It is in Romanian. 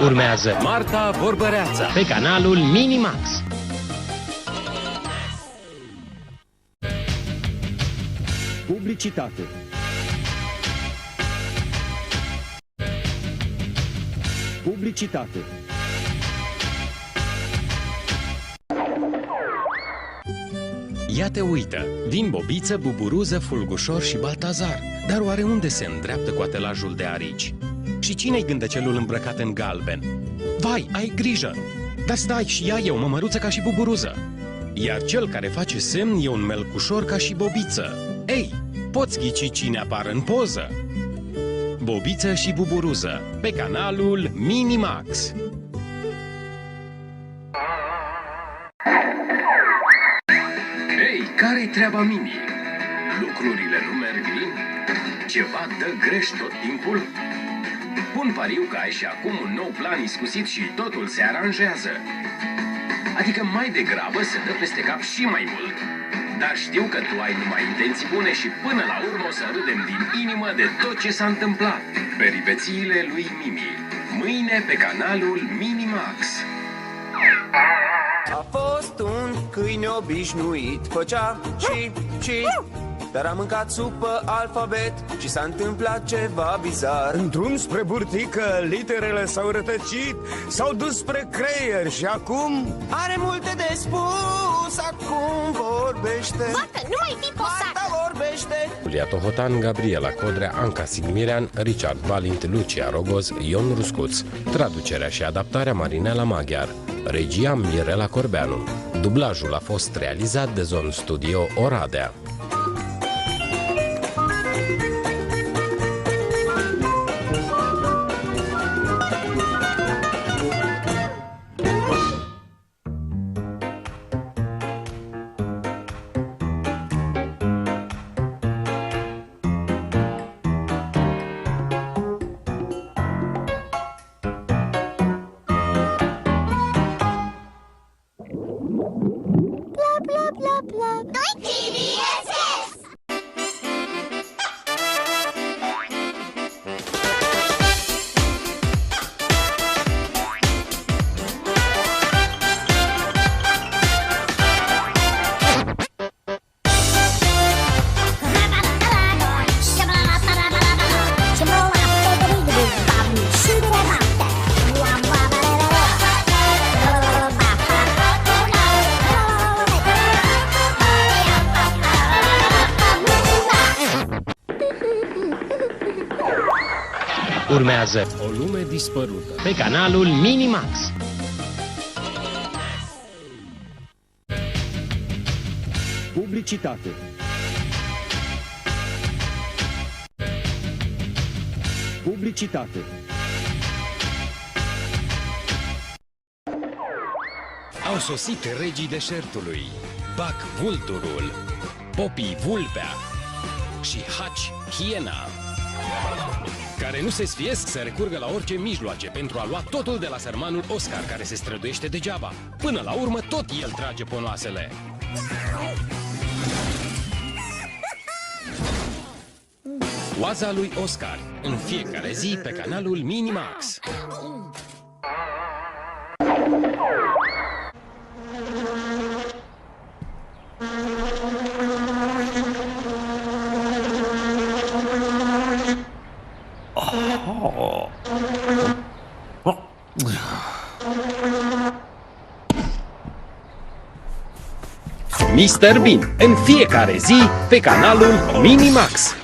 Urmează Marta Vorbăreața pe canalul Minimax. Publicitate. Publicitate. Ia te uită, vin Bobiță, Buburuză, Fulgușor și Baltazar. Dar oare unde se îndreaptă coatelajul de arici? Și cine-i gândăcelul îmbrăcat în galben? Vai, ai grijă! Dar stai, și ea e o mămăruță ca și Buburuză. Iar cel care face semn e un melcușor ca și Bobiță. Ei, poți ghici cine apare în poză? Bobiță și Buburuză, pe canalul Minimax. Ei, care-i treaba Mimi? Lucrurile nu merg bine? Ceva dă greș tot timpul? Pun pariu că ai și acum un nou plan iscusit și totul se aranjează. Adică mai degrabă se dă peste cap și mai mult. Dar știu că tu ai numai intenții bune și până la urmă o să râdem din inimă de tot ce s-a întâmplat. Peripețiile lui Mimi. Mâine pe canalul Minimax. A fost un câine obișnuit, făcea și dar a mâncat supă alfabet și s-a întâmplat ceva bizar. În drum spre burtică, literele s-au rătăcit, s-au dus spre creier și acum... Are multe de spus, acum vorbește. Vacă, nu mai fi posac! Marta vorbește. Iulia Tohotan, Gabriela Codrea, Anca Sigmirean, Richard Valint, Lucia Rogoz, Ion Ruscuț. Traducerea și adaptarea Marinela Maghiar. Regia Mirela Corbeanu. Dublajul a fost realizat de Zone Studio Oradea. Bla bla bla. Doi TVSS! Urmează O lume dispărută. pe canalul Minimax. Publicitate. Publicitate. Au sosit regii deșertului, Bac vulturul, Popi vulpea și Haci hiena, care nu se sfiesc să recurgă la orice mijloace pentru a lua totul de la sărmanul Oscar, care se străduiește degeaba. Până la urmă, tot el trage ponoasele. Oaza lui Oscar, în fiecare zi pe canalul Minimax. Mr. Bean, în fiecare zi pe canalul Minimax.